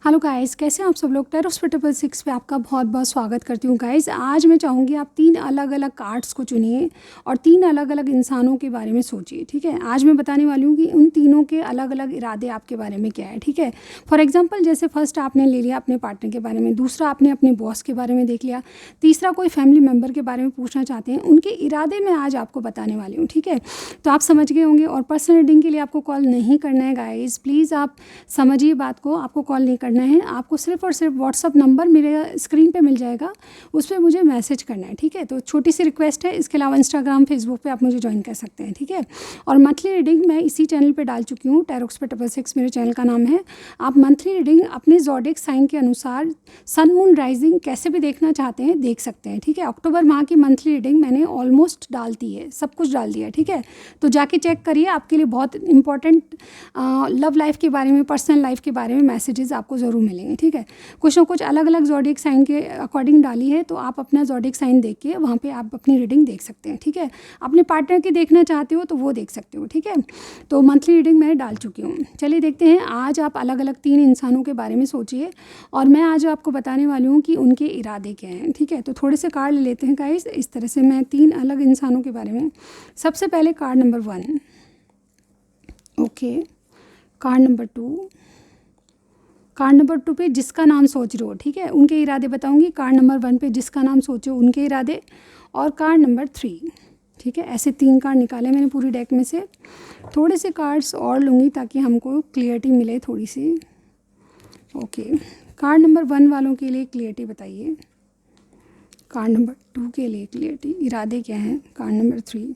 Hello guys, कैसे हैं आप सब लोग। टैरोट स्पिरिट 6 पे आपका बहुत बहुत स्वागत करती हूँ गाइस। आज मैं चाहूँगी आप 3 अलग अलग कार्ड्स को चुनिए और 3 अलग अलग इंसानों के बारे में सोचिए। ठीक है, आज मैं बताने वाली हूँ कि उन तीनों के अलग अलग इरादे आपके बारे में क्या है। ठीक है, फॉर एग्जांपल जैसे फर्स्ट आपने ले लिया अपने पार्टनर के बारे में, दूसरा आपने अपने बॉस के बारे में देख लिया, तीसरा कोई फैमिली मेम्बर के बारे में पूछना चाहते हैं। उनके इरादे मैं आज आपको बताने वाली हूँ। ठीक है, तो आप समझ गए होंगे। और पर्सनल रीडिंग के लिए आपको कॉल नहीं करना है गाइज, प्लीज़ आप समझिए बात को। आपको कॉल नहीं करना है, आपको सिर्फ और सिर्फ व्हाट्सअप नंबर मेरे स्क्रीन पे मिल जाएगा, उस पर मुझे मैसेज करना है। ठीक है, तो छोटी सी रिक्वेस्ट है। इसके अलावा इंस्टाग्राम फेसबुक पे आप मुझे ज्वाइन कर सकते हैं। ठीक है, और मंथली रीडिंग मैं इसी चैनल पे डाल चुकी हूँ, टैरोट स्पिरिट 6 मेरे चैनल का नाम है। आप मंथली रीडिंग अपने ज़ोडिएक साइन के अनुसार सन मून राइजिंग कैसे भी देखना चाहते हैं देख सकते हैं। ठीक है, अक्टूबर माह की मंथली रीडिंग मैंने ऑलमोस्ट डाल दी है, सब कुछ डाल दिया है। ठीक है, तो जाके चेक करिए, आपके लिए बहुत इंपॉर्टेंट लव लाइफ के बारे में, पर्सनल लाइफ के बारे में मैसेजेस आपको ज़रूर मिलेंगे। ठीक है, कुछ ना कुछ अलग अलग ज़ोडिएक साइन के अकॉर्डिंग डाली है, तो आप अपना ज़ोडिएक साइन देख के वहाँ पे आप अपनी रीडिंग देख सकते हैं। ठीक है, अपने पार्टनर की देखना चाहते हो तो वो देख सकते हो। ठीक है, तो मंथली रीडिंग मैं डाल चुकी हूँ। चलिए देखते हैं, आज आप अलग अलग 3 इंसानों के बारे में सोचिए और मैं आज आपको बताने वाली हूँ कि उनके इरादे क्या हैं। ठीक है, तो थोड़े से कार्ड ले लेते हैं गाइस। इस तरह से मैं 3 अलग इंसानों के बारे में, सबसे पहले card number 1, okay, card number 2, card number 2 पे जिसका नाम सोच रहे हो, ठीक है, उनके इरादे बताऊंगी। कार्ड नंबर 1 पे जिसका नाम सोचो उनके इरादे, और कार्ड नंबर 3। ठीक है, ऐसे 3 कार्ड निकाले मैंने पूरी डेक में से। थोड़े से कार्ड्स और लूँगी ताकि हमको क्लियरिटी मिले थोड़ी सी। ओके, कार्ड नंबर 1 वालों के लिए क्लियरिटी बताइए, कार्ड नंबर 2 के लिए क्लियरिटी, इरादे क्या हैं, card number 3।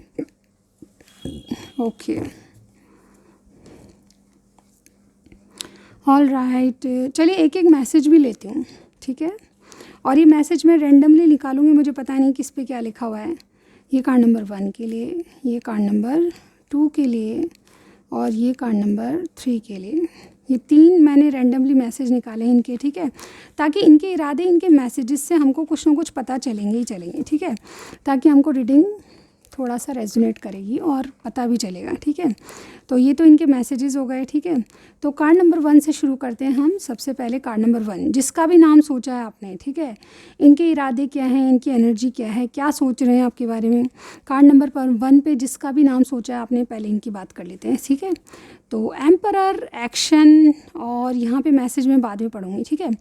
Okay, all right, चलिए एक एक मैसेज भी लेती हूँ। ठीक है, और ये मैसेज मैं रेंडमली निकालूंगी, मुझे पता नहीं किस पे क्या लिखा हुआ है। ये कार्ड नंबर 1 के लिए, ये कार्ड नंबर 2 के लिए, और ये कार्ड नंबर 3 के लिए। ये 3 मैंने रेंडमली मैसेज निकाले इनके। ठीक है, ताकि इनके इरादे, इनके मैसेजेस से हमको कुछ ना कुछ पता चलेंगे ही चलेंगे। ठीक है, ताकि हमको रीडिंग थोड़ा सा रेजोनेट करेगी और पता भी चलेगा। ठीक है, तो ये तो इनके मैसेजेस हो गए। ठीक है, तो कार्ड नंबर 1 से शुरू करते हैं हम। सबसे पहले कार्ड नंबर 1, जिसका भी नाम सोचा है आपने। ठीक है, इनके इरादे क्या हैं, इनकी एनर्जी क्या है, क्या सोच रहे हैं आपके बारे में। कार्ड नंबर 1 पे जिसका भी नाम सोचा है आपने, पहले इनकी बात कर लेते हैं। ठीक है, तो एम्परर, एक्शन, और यहाँ पे मैसेज मैं बाद में पढ़ूँगी। ठीक है,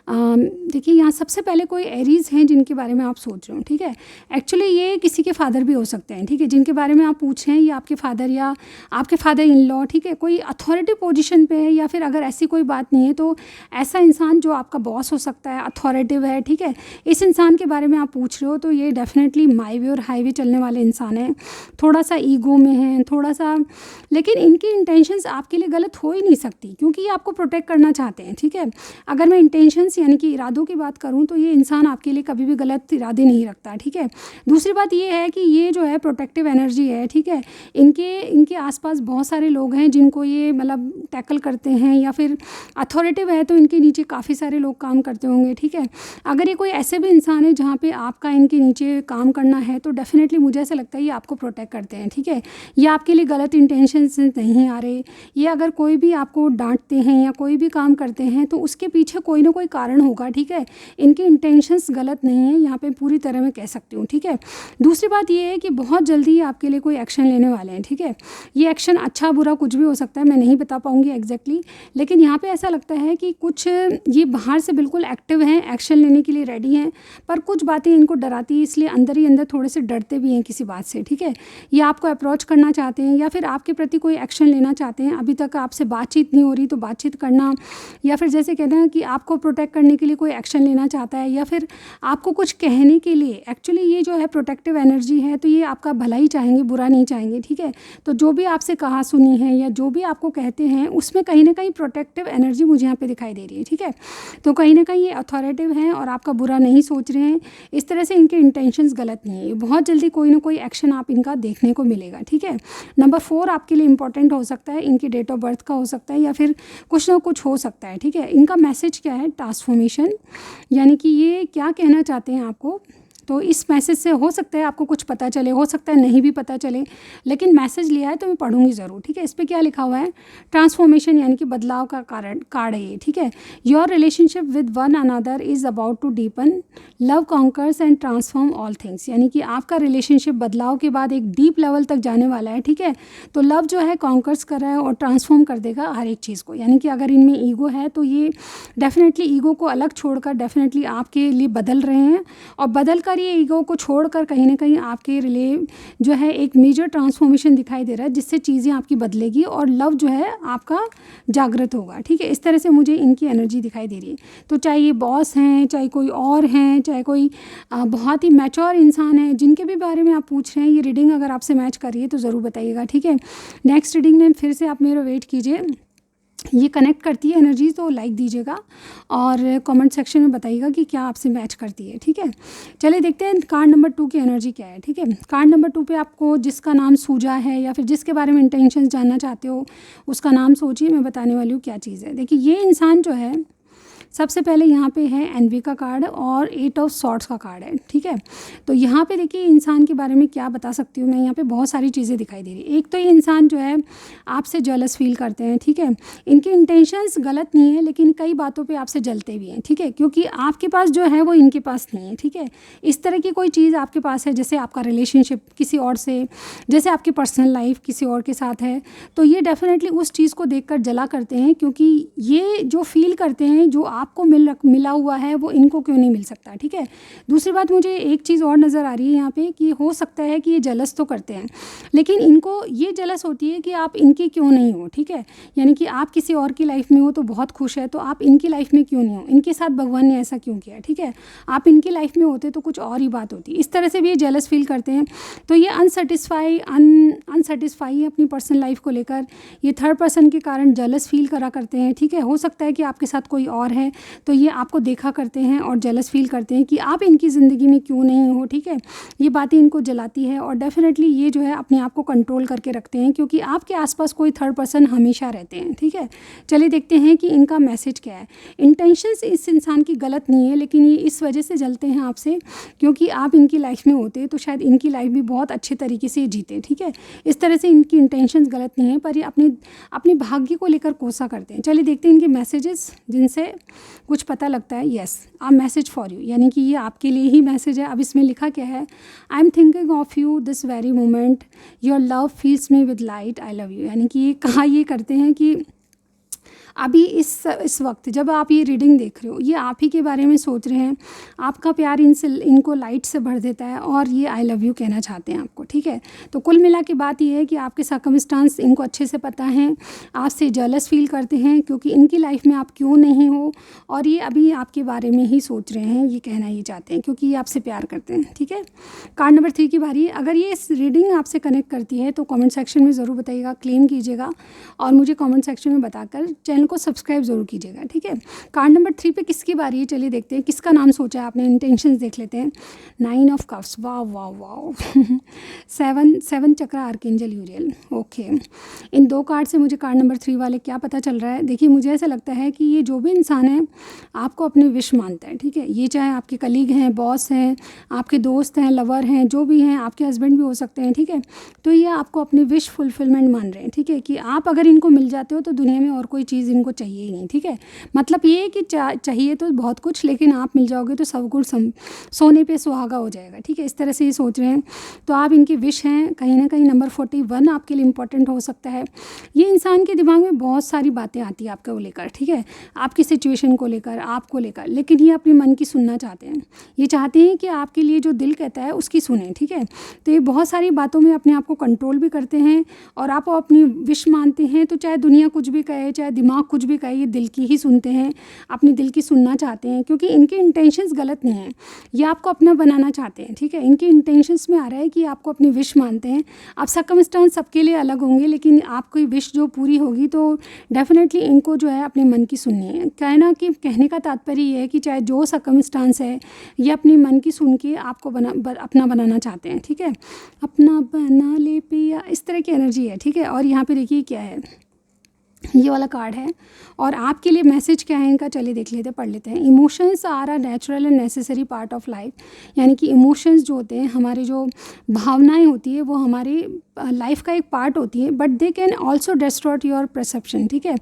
देखिए यहाँ सबसे पहले कोई एरीज़ हैं जिनके बारे में आप सोच रहे हो। ठीक है, एक्चुअली ये किसी के फादर भी हो सकते हैं। ठीक है, जिनके बारे में आप पूछ रहे हैं, ये आपके फादर या आपके फादर इन लॉ। ठीक है, कोई अथॉरिटी पोजीशन पे है, या फिर अगर ऐसी कोई बात नहीं है तो ऐसा इंसान जो आपका बॉस हो सकता है, अथॉरिटिव है। ठीक है, इस इंसान के बारे में आप पूछ रहे हो, तो ये डेफिनेटली माई वे और हाईवे चलने वाले इंसान हैं। थोड़ा सा ईगो में है, थोड़ा सा, लेकिन इनकी इंटेंशंस आपके लिए गलत हो ही नहीं सकती, क्योंकि ये आपको प्रोटेक्ट करना चाहते हैं। ठीक है, अगर मैं इंटेंशंस यानी कि इरादों की बात करूं तो ये इंसान आपके लिए कभी भी गलत इरादे नहीं रखता। ठीक है, दूसरी बात ये है कि ये जो है प्रोटेक्टिव एनर्जी है। ठीक है, इनके आसपास बहुत सारे लोग हैं जिनको ये मतलब टैकल करते हैं, या फिर अथॉरिटिव है तो इनके नीचे काफ़ी सारे लोग काम करते होंगे। ठीक है, अगर ये कोई ऐसे भी इंसान है जहाँ पे आपका इनके नीचे काम करना है, तो डेफिनेटली मुझे ऐसा लगता है ये आपको प्रोटेक्ट करते हैं। ठीक है, ये आपके लिए गलत इंटेंशन से नहीं आ रहे। ये अगर कोई भी आपको डांटते हैं या कोई भी काम करते हैं तो उसके पीछे कोई ना कोई कारण होगा। ठीक है, इनके इंटेंशंस गलत नहीं है, यहाँ पे पूरी तरह मैं कह सकती हूँ। ठीक है, दूसरी बात ये है कि बहुत जल्दी आपके लिए कोई एक्शन लेने वाले हैं। ठीक है, ये एक्शन अच्छा बुरा कुछ भी हो सकता है, मैं नहीं बता पाऊँगी एग्जैक्टली, लेकिन यहाँ पे ऐसा लगता है कि कुछ ये बाहर से बिल्कुल एक्टिव हैं, एक्शन लेने के लिए रेडी हैं, पर कुछ बातें इनको डराती है, इसलिए अंदर ही अंदर थोड़े से डरते भी हैं किसी बात से। ठीक है, ये आपको अप्रोच करना चाहते हैं या फिर आपके प्रति कोई एक्शन लेना चाहते हैं। अभी तक आपसे बातचीत नहीं हो रही तो बातचीत करना, या फिर जैसे कहते हैं कि आपको प्रोटेक्ट करने के लिए कोई एक्शन लेना चाहता है, या फिर आपको कुछ कहने के लिए। एक्चुअली ये जो है प्रोटेक्टिव एनर्जी है, तो ये आपका भला ही चाहेंगे, बुरा नहीं चाहेंगे। ठीक है, तो जो भी आपसे कहा सुनी है या जो भी आपको कहते हैं, उसमें कहीं ना कहीं प्रोटेक्टिव एनर्जी मुझे यहाँ पे दिखाई दे रही है। ठीक है, तो कहीं ना कहीं ये अथॉरिटिव हैं और आपका बुरा नहीं सोच रहे हैं। इस तरह से इनके इंटेंशंस गलत नहीं है। बहुत जल्दी कोई ना कोई एक्शन आप इनका देखने को मिलेगा। ठीक है, नंबर 4 आपके लिए इंपॉर्टेंट हो सकता है, इनकी डेट ऑफ बर्थ का हो सकता है, या फिर कुछ ना कुछ हो सकता है। ठीक है, इनका मैसेज क्या है, ट्रांसफॉर्मेशन, यानी कि ये क्या कहना चाहते हैं आपको, तो इस मैसेज से हो सकता है आपको कुछ पता चले, हो सकता है नहीं भी पता चले, लेकिन मैसेज लिया है तो मैं पढ़ूंगी ज़रूर, ठीक है। इस पर क्या लिखा हुआ है, ट्रांसफॉर्मेशन यानी कि बदलाव का कार्ड है ये, ठीक है। Your relationship with one another is about to deepen, love conquers and transform all things, यानी कि आपका रिलेशनशिप बदलाव के बाद एक डीप लेवल तक जाने वाला है, ठीक है। तो लव जो है कॉन्कर्स कर रहा है और ट्रांसफॉर्म कर देगा हर एक चीज़ को, यानी कि अगर इनमें ईगो है तो ये डेफिनेटली ईगो को अलग छोड़कर डेफिनेटली आपके लिए बदल रहे हैं, और बदल कर ये ईगो को छोड़कर कहीं ना कहीं आपके लिए जो है एक मेजर ट्रांसफॉर्मेशन दिखाई दे रहा है, जिससे चीज़ें आपकी बदलेगी और लव जो है आपका जागृत होगा, ठीक है। इस तरह से मुझे इनकी एनर्जी दिखाई दे रही है। तो चाहे ये बॉस हैं, चाहे कोई और हैं, चाहे कोई बहुत ही मैच्योर इंसान है, जिनके भी बारे में आप पूछ रहे हैं, ये रीडिंग अगर आपसे मैच कर रही है तो ज़रूर बताइएगा, ठीक है। नेक्स्ट रीडिंग में फिर से आप मेरा वेट कीजिए, ये कनेक्ट करती है एनर्जी तो लाइक दीजिएगा और कमेंट सेक्शन में बताइएगा कि क्या आपसे मैच करती है, ठीक है। चलिए देखते हैं कार्ड नंबर 2 की एनर्जी क्या है, ठीक है। कार्ड नंबर 2 पे आपको जिसका नाम सूझा है या फिर जिसके बारे में इंटेंशन जानना चाहते हो उसका नाम सोचिए, मैं बताने वाली हूँ क्या चीज़ है। देखिए ये इंसान जो है, सबसे पहले यहाँ पे है एनवी का कार्ड और 8 ऑफ सॉर्ड्स का कार्ड है, ठीक है। तो यहाँ पे देखिए इंसान के बारे में क्या बता सकती हूँ मैं, यहाँ पे बहुत सारी चीज़ें दिखाई दे रही है। एक तो ये इंसान जो है आपसे जेलस फील करते हैं, ठीक है। इनके इंटेंशंस गलत नहीं है, लेकिन कई बातों पे आपसे जलते भी हैं, ठीक है, क्योंकि आपके पास जो है वो इनके पास नहीं है, ठीक है। इस तरह की कोई चीज़ आपके पास है, जैसे आपका रिलेशनशिप किसी और से, जैसे आपकी पर्सनल लाइफ किसी और के साथ है, तो ये डेफिनेटली उस चीज़ को देख कर जला करते हैं, क्योंकि ये जो फील करते हैं जो आपको मिला हुआ है वो इनको क्यों नहीं मिल सकता, ठीक है। दूसरी बात मुझे एक चीज़ और नज़र आ रही है यहाँ पे कि हो सकता है कि ये जलस तो करते हैं, लेकिन इनको ये जलस होती है कि आप इनकी क्यों नहीं हो, ठीक है। यानी कि आप किसी और की लाइफ में हो तो बहुत खुश है, तो आप इनकी लाइफ में क्यों नहीं हो, इनके साथ भगवान ने ऐसा क्यों किया, ठीक है। आप इनकी लाइफ में होते तो कुछ और ही बात होती। इस तरह से भी ये जेलस फील करते हैं। तो ये अनसेटिस्फाई है अपनी पर्सनल लाइफ को लेकर, ये थर्ड पर्सन के कारण जेलस फील करा करते हैं, ठीक है। हो सकता है कि आपके साथ कोई और है तो ये आपको देखा करते हैं और जेलस फील करते हैं कि आप इनकी ज़िंदगी में क्यों नहीं हो, ठीक है। ये बातें इनको जलाती है और डेफिनेटली ये जो है अपने आप को कंट्रोल करके रखते हैं, क्योंकि आपके आसपास कोई थर्ड पर्सन हमेशा रहते हैं, ठीक है। चलिए देखते हैं कि इनका मैसेज क्या है। इंटेंशंस इस इंसान की गलत नहीं है, लेकिन ये इस वजह से जलते हैं आपसे क्योंकि आप इनकी लाइफ में होते तो शायद इनकी लाइफ भी बहुत अच्छे तरीके से जीते, ठीक है। इस तरह से इनकी इंटेंशंस गलत नहीं है, पर ये अपने भाग्य को लेकर कोसा करते हैं। चलिए देखते हैं इनके मैसेजेस जिनसे कुछ पता लगता है। Yes, a message for you, यानी कि ये आपके लिए ही मैसेज है। अब इसमें लिखा क्या है, I am thinking of you this very moment, your love feels me with light, I love you. यानी कि ये कहा ये करते हैं कि अभी इस वक्त जब आप ये रीडिंग देख रहे हो, ये आप ही के बारे में सोच रहे हैं, आपका प्यार इनको लाइट से भर देता है और ये आई लव यू कहना चाहते हैं आपको, ठीक है। तो कुल मिला के बात ये है कि आपके सर्कमस्टांस इनको अच्छे से पता है, आपसे जेलस फील करते हैं क्योंकि इनकी लाइफ में आप क्यों नहीं हो, और ये अभी आपके बारे में ही सोच रहे हैं, ये कहना ये चाहते हैं क्योंकि ये आपसे प्यार करते हैं, ठीक है। कार्ड नंबर 3 की बारी। अगर ये इस रीडिंग आपसे कनेक्ट करती है तो कमेंट सेक्शन में ज़रूर बताइएगा, क्लेम कीजिएगा और मुझे कमेंट सेक्शन में बताकर चैनल को सब्सक्राइब ज़रूर कीजिएगा, ठीक है। कार्ड नंबर 3 पे किसकी बारी है, चलिए देखते हैं किसका नाम सोचा है आपने। इंटेंशंस देख लेते हैं। 9 ऑफ कप्स, वाह वाह वाह। 7 चक्र आर्कएंजल यूरियल, ओके। इन 2 कार्ड से मुझे कार्ड नंबर 3 वाले क्या पता चल रहा है। देखिए मुझे ऐसा लगता है कि ये जो भी इंसान है आपको अपने विश मानता है, ठीक है। ये चाहे आपके कलीग हैं, बॉस हैं, आपके दोस्त हैं, लवर हैं, जो भी हैं, आपके हस्बैंड भी हो सकते हैं, ठीक है। तो ये आपको अपने विश फुलफिलमेंट मान रहे हैं, ठीक है, कि आप अगर इनको मिल जाते हो तो दुनिया में और कोई चीज़ इनको चाहिए ही नहीं, ठीक है। मतलब ये है कि चाहिए तो बहुत कुछ, लेकिन आप मिल जाओगे तो सब कुछ सोने पे सुहागा हो जाएगा, ठीक है। इस तरह से ये सोच रहे हैं। तो आप इनकी विश हैं, कहीं ना कहीं नंबर 41 आपके लिए इंपॉर्टेंट हो सकता है। ये इंसान के दिमाग में बहुत सारी बातें आती है आपको लेकर, ठीक है, आपकी सिचुएशन को लेकर, आपको लेकर, लेकिन ये अपने मन की सुनना चाहते हैं। ये चाहते हैं कि आपके लिए जो दिल कहता है उसकी सुने, ठीक है। तो ये बहुत सारी बातों में अपने आप को कंट्रोल भी करते हैं और आप अपनी विश मानते हैं। तो चाहे दुनिया कुछ भी कहे, चाहे दिमाग कुछ भी कहे, ये दिल की ही सुनते हैं, अपने दिल की सुनना चाहते हैं, क्योंकि इनके इंटेंशंस गलत नहीं हैं। ये आपको अपना बनाना चाहते हैं, ठीक है। इनके इंटेंशंस में आ रहा है कि आपको अपनी विश मानते हैं। अब सर्कमस्टांस सबके लिए अलग होंगे, लेकिन आपकी विश जो पूरी होगी तो डेफिनेटली इनको जो है अपने मन की सुननी है। कहने का तात्पर्य ये है कि चाहे जो सर्कमस्टांस है, ये अपने मन की सुन के आपको अपना बनाना चाहते हैं, ठीक है। अपना बना ले पिया, इस तरह की एनर्जी है, ठीक है। और यहाँ पे देखिए क्या है, ये वाला कार्ड है। और आपके लिए मैसेज क्या है इनका, चलिए देख लेते हैं, पढ़ लेते हैं। Emotions are a natural and necessary part of life, यानी कि इमोशंस जो होते हैं, हमारे जो भावनाएं होती है वो हमारी लाइफ का एक पार्ट होती है, but they can also distort your perception, ठीक है।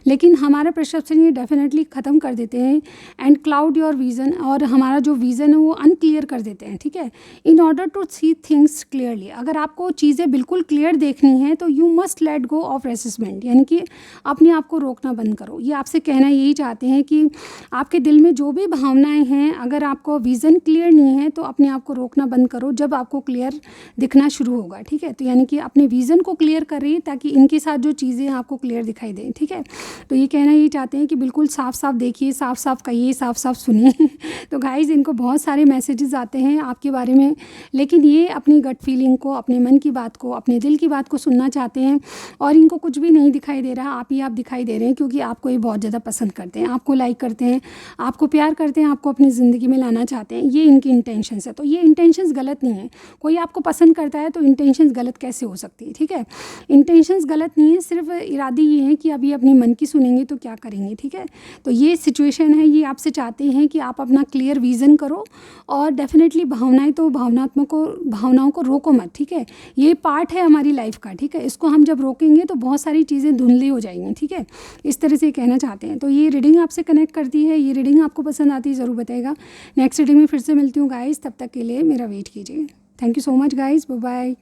लेकिन हमारा परसेप्शन ये डेफिनेटली ख़त्म कर देते हैं एंड क्लाउड योर विज़न, और हमारा जो विज़न है वो अनक्लियर कर देते हैं, ठीक है। In order to see things clearly, अगर आपको चीज़ें बिल्कुल क्लियर देखनी है तो you must let go of resistant, यानी कि अपने आप को रोकना बंद करो। ये आपसे कहना यही चाहते हैं कि आपके दिल में जो भी भावनाएं हैं, अगर आपको विज़न क्लियर नहीं है तो अपने आप को रोकना बंद करो, जब आपको क्लियर दिखना शुरू होगा, ठीक है। तो यानी कि अपने विज़न को क्लियर करिए ताकि इनके साथ जो चीज़ें हैं आपको क्लियर दिखाई दें, ठीक है। तो ये कहना यही चाहते हैं कि बिल्कुल साफ साफ देखिए, साफ साफ कहिए, साफ साफ सुनिए। तो गाइज़, इनको बहुत सारे मैसेजेस आते हैं आपके बारे में, लेकिन ये अपनी गट फीलिंग को, अपने मन की बात को, अपने दिल की बात को सुनना चाहते हैं, और इनको कुछ भी नहीं दिखाई दे रहा, आप ही आप दिखाई दे रहे हैं, क्योंकि आपको ये बहुत ज़्यादा पसंद करते हैं, आपको लाइक करते हैं, आपको प्यार करते हैं, आपको अपनी ज़िंदगी में लाना चाहते हैं। ये इनकी इंटेंशंस है। तो ये इंटेंशंस गलत नहीं है। कोई आपको पसंद करता है तो इंटेंशंस गलत कैसे हो सकती है, ठीक है। इंटेंशंस गलत नहीं है, सिर्फ इरादे ये हैं कि अभी अपने मन की सुनेंगे तो क्या करेंगे, ठीक है। तो ये सिचुएशन है, ये आपसे चाहते हैं कि आप अपना क्लियर विज़न करो, और डेफिनेटली भावनाएं तो भावनाओं को रोको मत, ठीक है। ये पार्ट है हमारी लाइफ का, ठीक है। इसको हम जब रोकेंगे तो बहुत सारी चीज़ें धुंधली हो जाएंगी, ठीक है। इस तरह से कहना चाहते हैं। तो ये रीडिंग आपसे कनेक्ट करती है, ये रीडिंग आपको पसंद आती है ज़रूर बताइएगा। नेक्स्ट रीडिंग में फिर से मिलती हूँ गाइज़, तब तक के लिए मेरा वेट कीजिए। Thank you so much guys, bye bye.